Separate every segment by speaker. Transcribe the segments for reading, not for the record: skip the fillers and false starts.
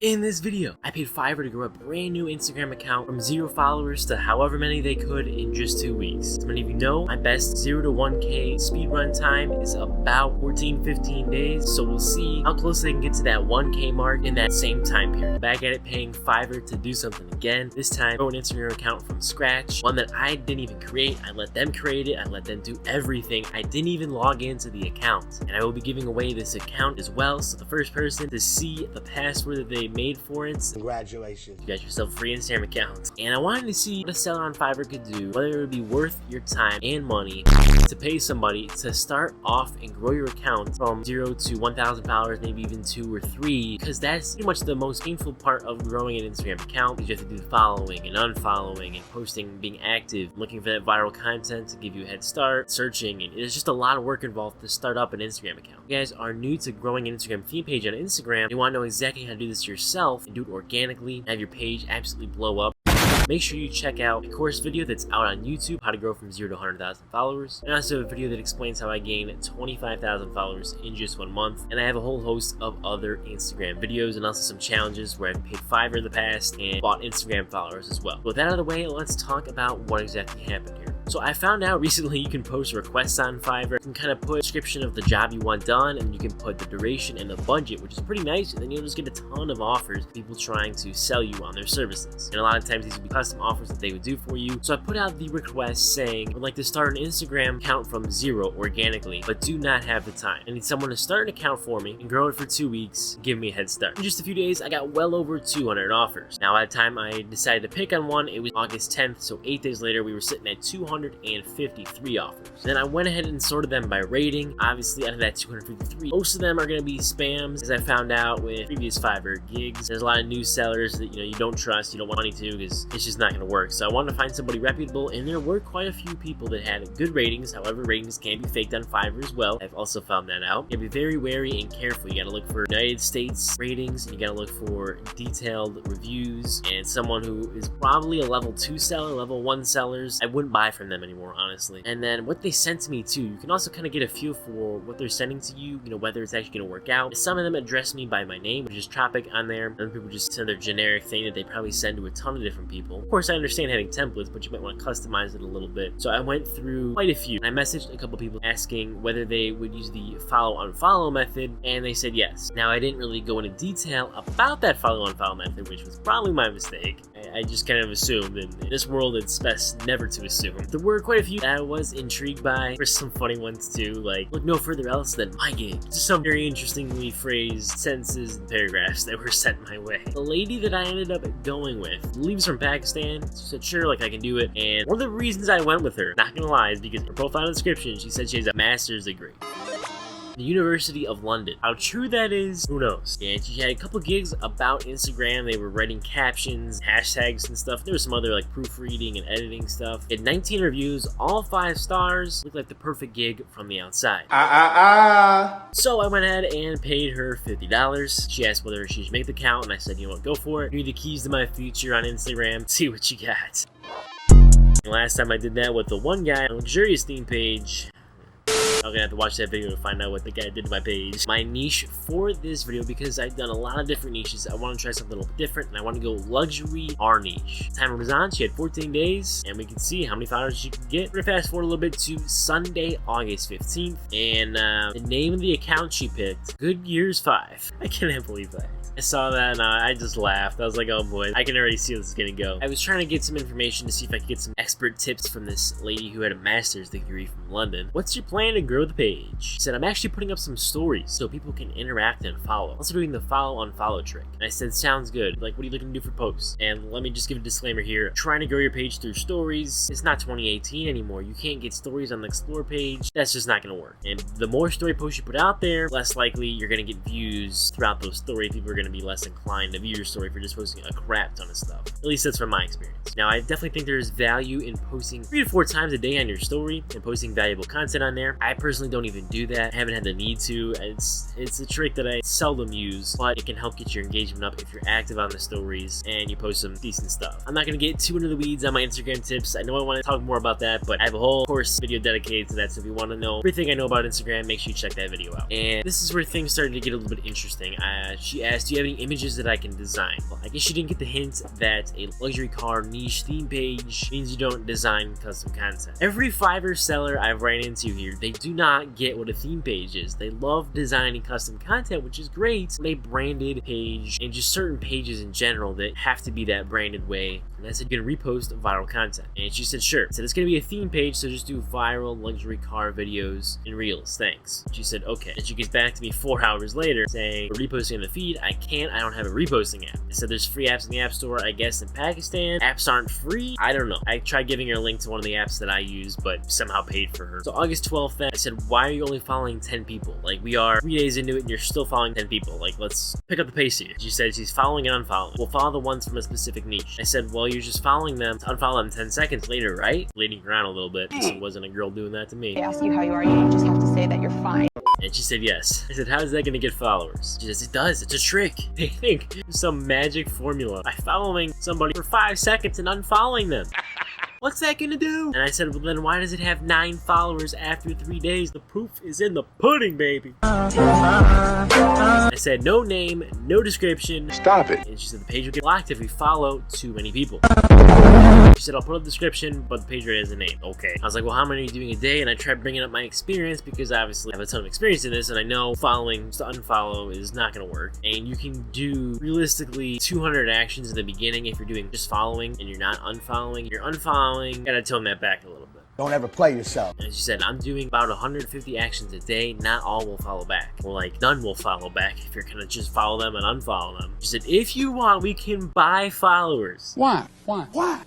Speaker 1: In this video, I paid Fiverr to grow a brand new Instagram account from 0 followers to however many they could in just 2 weeks. As many of you know, my best 0 to 1K speedrun time is about 14-15 days, so we'll see how close they can get to that 1K mark in that same time period. Back at it paying Fiverr to do something again, this time grow an Instagram account from scratch, one that I didn't even create. I let them create it, I let them do everything. I didn't even log into the account, and I will be giving away this account as well, so the first person to see the password that they made for it,
Speaker 2: congratulations,
Speaker 1: you got yourself a free Instagram account. And I wanted to see what a seller on Fiverr could do, whether it would be worth your time and money to pay somebody to start off and grow your account from 0 to 1,000 followers, maybe even 2 or 3, because that's pretty much the most painful part of growing an Instagram account, because you have to do following and unfollowing and posting, being active, looking for that viral content to give you a head start, searching, and there's just a lot of work involved to start up an Instagram account. If you guys are new to growing an Instagram theme page on Instagram, you want to know exactly how to do this yourself and do it organically, have your page absolutely blow up, make sure you check out a course video that's out on YouTube, how to grow from 0 to 100,000 followers, and also a video that explains how I gained 25,000 followers in just 1 month. And I have a whole host of other Instagram videos and also some challenges where I've paid Fiverr in the past and bought Instagram followers as well. With that out of the way, let's talk about what exactly happened here. So I found out recently you can post requests on Fiverr. You can kind of put a description of the job you want done, and you can put the duration and the budget, which is pretty nice, and then you'll just get a ton of offers, people trying to sell you on their services. And a lot of times these would be custom offers that they would do for you. So I put out the request saying, I would like to start an Instagram account from 0 organically, but do not have the time. I need someone to start an account for me and grow it for 2 weeks, give me a head start. In just a few days, I got well over 200 offers. Now at the time I decided to pick on one, it was August 10th, so 8 days later we were sitting at 253 offers. Then I went ahead and sorted them by rating. Obviously out of that 253, most of them are going to be spams, as I found out with previous Fiverr gigs. There's a lot of new sellers that you don't trust, you don't want money to, because it's just not going to work. So I wanted to find somebody reputable, and there were quite a few people that had good ratings. However, ratings can be faked on Fiverr as well. I've also found that out. You gotta be very wary and careful. You gotta look for United States ratings, and you gotta look for detailed reviews, and someone who is probably a level 2 seller, level 1 sellers. I wouldn't buy from them anymore, honestly. And then what they sent to me too, you can also kind of get a feel for what they're sending to you, whether it's actually gonna work out. Some of them address me by my name, which is Tropic on there. Other people just send their generic thing that they probably send to a ton of different people. Of course, I understand having templates, but you might want to customize it a little bit. So I went through quite a few. I messaged a couple people asking whether they would use the follow-unfollow method, and they said yes. Now, I didn't really go into detail about that follow-unfollow method, which was probably my mistake. I just kind of assumed, and in this world, it's best never to assume. There were quite a few that I was intrigued by. There's some funny ones too, like, look no further else than my gig. Just some very interestingly phrased sentences and paragraphs that were sent my way. The lady that I ended up going with leaves from Pakistan. She said, sure, like, I can do it. And one of the reasons I went with her, not gonna lie, is because her profile description, she said she has a master's degree. The University of London. How true that is, who knows? And she had a couple gigs about Instagram. They were writing captions, hashtags and stuff. There was some other like proofreading and editing stuff. It had 19 reviews, all 5 stars. Looked like the perfect gig from the outside. So I went ahead and paid her $50. She asked whether she should make the account, and I said, you know what, go for it. Give me the keys to my future on Instagram. See what you got. And last time I did that with the one guy on luxurious theme page. I'm gonna have to watch that video to find out what the guy did to my page. My niche for this video, because I've done a lot of different niches, I want to try something a little different, and I want to go luxury R niche. Timer was on, she had 14 days, and we can see how many followers she could get. We're gonna fast forward a little bit to Sunday, August 15th, and the name of the account she picked, Good Years 5. I cannot believe that. I saw that and I just laughed. I was like, oh boy, I can already see how this is gonna go. I was trying to get some information to see if I could get some expert tips from this lady who had a master's degree from London. What's your plan to grow the page? She said, I'm actually putting up some stories so people can interact and follow. Also doing the follow-unfollow trick. And I said, sounds good. Like, what are you looking to do for posts? And let me just give a disclaimer here. Trying to grow your page through stories, it's not 2018 anymore. You can't get stories on the explore page. That's just not gonna work. And the more story posts you put out there, less likely you're gonna get views throughout those stories. People are gonna be less inclined to view your story for just posting a crap ton of stuff. At least that's from my experience. Now, I definitely think there's value value in posting 3 to 4 times a day on your story and posting valuable content on there. I personally don't even do that. I haven't had the need to. It's a trick that I seldom use, but it can help get your engagement up if you're active on the stories and you post some decent stuff. I'm not gonna get too into the weeds on my Instagram tips. I know I want to talk more about that, but I have a whole course video dedicated to that, so if you want to know everything I know about Instagram, make sure you check that video out. And this is where things started to get a little bit interesting. She asked, do you have any images that I can design? Well, I guess she didn't get the hint that a luxury car niche theme page means you don't design custom content. Every Fiverr seller I've ran into here, they do not get what a theme page is. They love designing custom content, which is great, but a branded page and just certain pages in general that have to be that branded way. And I said, you're gonna repost viral content. And she said, sure. I said, it's gonna be a theme page, so just do viral luxury car videos and reels, thanks. She said, okay. And she gets back to me 4 hours later saying, we're reposting on the feed. I don't have a reposting app. I said, there's free apps in the App Store, I guess in Pakistan. Apps aren't free? I don't know. I tried giving her a link to one of the apps that I use, but somehow paid for her. So August 12th then, I said, why are you only following 10 people? Like, we are 3 days into it and you're still following 10 people. Like, let's pick up the pace here. She said she's following and unfollowing. We'll follow the ones from a specific niche. I said, well, you're just following them to unfollow them 10 seconds later, right? Leading around a little bit. This wasn't a girl doing that to me.
Speaker 2: They ask you how you are, you just have to say that you're fine.
Speaker 1: And she said yes. I said, how is that gonna get followers? She says, it does, it's a trick. They think it's some magic formula by following somebody for 5 seconds and unfollowing them. What's that gonna do? And I said, well then why does it have 9 followers after 3 days? The proof is in the pudding, baby. I said, no name, no description.
Speaker 3: Stop it.
Speaker 1: And she said, the page will get blocked if we follow too many people. She said, I'll put up the description, but the page already has a name. Okay. I was like, well, how many are you doing a day? And I tried bringing up my experience because obviously I have a ton of experience in this, and I know following just to unfollow is not gonna work. And you can do realistically 200 actions in the beginning if you're doing just following and you're not unfollowing. You're unfollowing, gotta tone that back a little bit.
Speaker 3: Don't ever play yourself.
Speaker 1: And she said, I'm doing about 150 actions a day. Not all will follow back. Or like, none will follow back if you're gonna just follow them and unfollow them. She said, if you want, we can buy followers.
Speaker 3: Why? Why?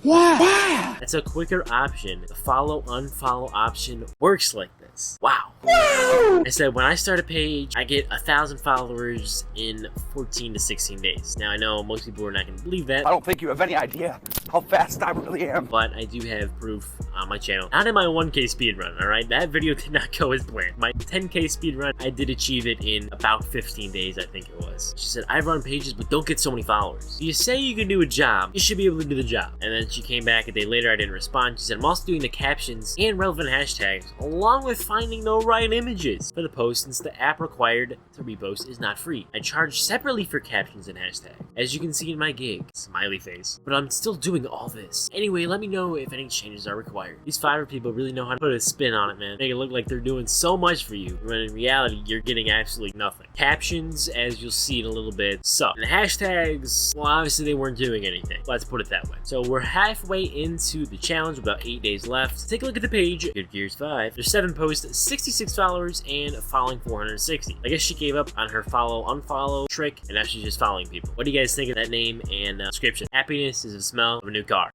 Speaker 1: That's a quicker option. The follow, unfollow option works like this. Wow. I said, when I start a page, I get 1,000 followers in 14 to 16 days. Now, I know most people are not gonna believe that.
Speaker 4: I don't think you have any idea how fast I really am.
Speaker 1: But I do have proof on my channel. Not in my 1K speedrun, alright? That video did not go as planned. My 10K speedrun, I did achieve it in about 15 days, I think it was. She said, I run pages, but don't get so many followers. You say you can do a job, you should be able to do the job. And then she came back a day later, I didn't respond. She said, I'm also doing the captions and relevant hashtags, along with finding the right images for the post, since the app required to repost is not free. I charge separately for captions and hashtags, as you can see in my gig. Smiley face. But I'm still doing all this. Anyway, let me know if any changes are required. These Fiverr people really know how to put a spin on it, man. Make it look like they're doing so much for you, when in reality, you're getting absolutely nothing. Captions, as you'll see in a little bit, suck. And the hashtags, well, obviously they weren't doing anything. Let's put it that way. So we're halfway into the challenge, about 8 days left. Take a look at the page. Good Gears 5. There's 7 posts, 66 followers, and following 460. I guess she gave up on her follow, unfollow trick, and now she's just following people. What do you guys think of that name and description? Happiness is the smell of a new car.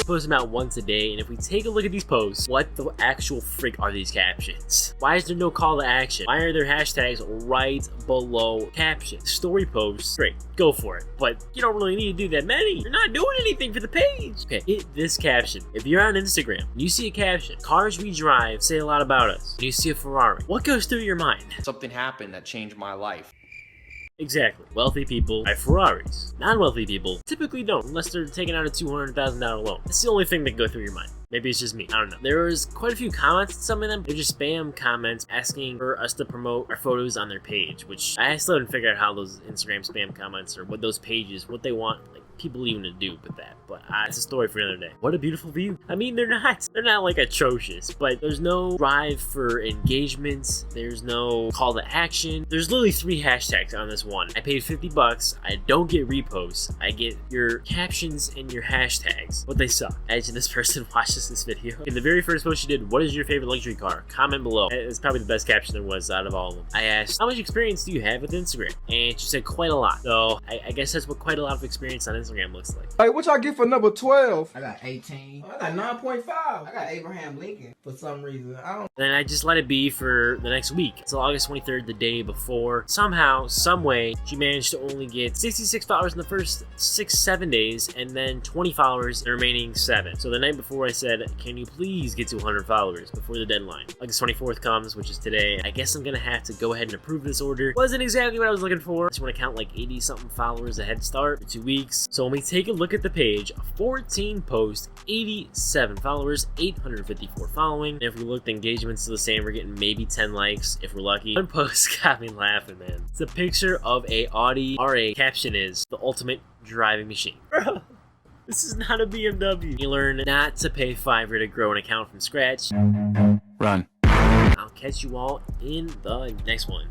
Speaker 1: Post them out once a day, and if we take a look at these posts, what the actual frick are these captions? Why is there no call to action? Why are there hashtags right below captions? Story posts, great, go for it, but you don't really need to do that many. You're not doing anything for the page. Okay, hit this caption. If you're on Instagram and you see a caption, cars we drive say a lot about us, and you see a Ferrari, what goes through your mind?
Speaker 5: Something happened that changed my life.
Speaker 1: Exactly. Wealthy people buy Ferraris. Non-wealthy people typically don't, unless they're taking out a $200,000 loan. That's the only thing that go through your mind. Maybe it's just me. I don't know. There was quite a few comments on some of them. They're just spam comments asking for us to promote our photos on their page, which I still haven't figured out how those Instagram spam comments or what those pages, what they want like people even to do with that. But it's a story for another day. What a beautiful view. I mean, they're not like atrocious, but there's no drive for engagement. There's no call to action. There's literally 3 hashtags on this one. I paid 50 bucks. I don't get reposts. I get your captions and your hashtags, but they suck. Imagine this person watched this just this video. In the very first post she did, what is your favorite luxury car? Comment below. It's probably the best caption there was out of all of them. I asked, how much experience do you have with Instagram? And she said quite a lot. So I guess that's what quite a lot of experience on Instagram looks like.
Speaker 6: Hey, what y'all get for number 12?
Speaker 7: I got 18. I got 9.5. I got Abraham Lincoln for some reason. I don't.
Speaker 1: Then I just let it be for the next week. Until August 23rd, the day before. Somehow, some way, she managed to only get 66 followers in the first 6-7 days, and then 20 followers in the remaining 7. So the night before I said, can you please get to 100 followers before the deadline? August 24th comes, which is today. I guess I'm gonna have to go ahead and approve this order. Wasn't exactly what I was looking for. I just want to count like 80 something followers a head start for 2 weeks. So when we take a look at the page, 14 posts, 87 followers, 854 following. And if we look, the engagement's still the same. We're getting maybe 10 likes if we're lucky. One post got me laughing, man. It's a picture of a Audi R8. Caption is, the ultimate driving machine. Bro, this is not a BMW. You learn not to pay Fiverr to grow an account from scratch.
Speaker 4: Run.
Speaker 1: I'll catch you all in the next one.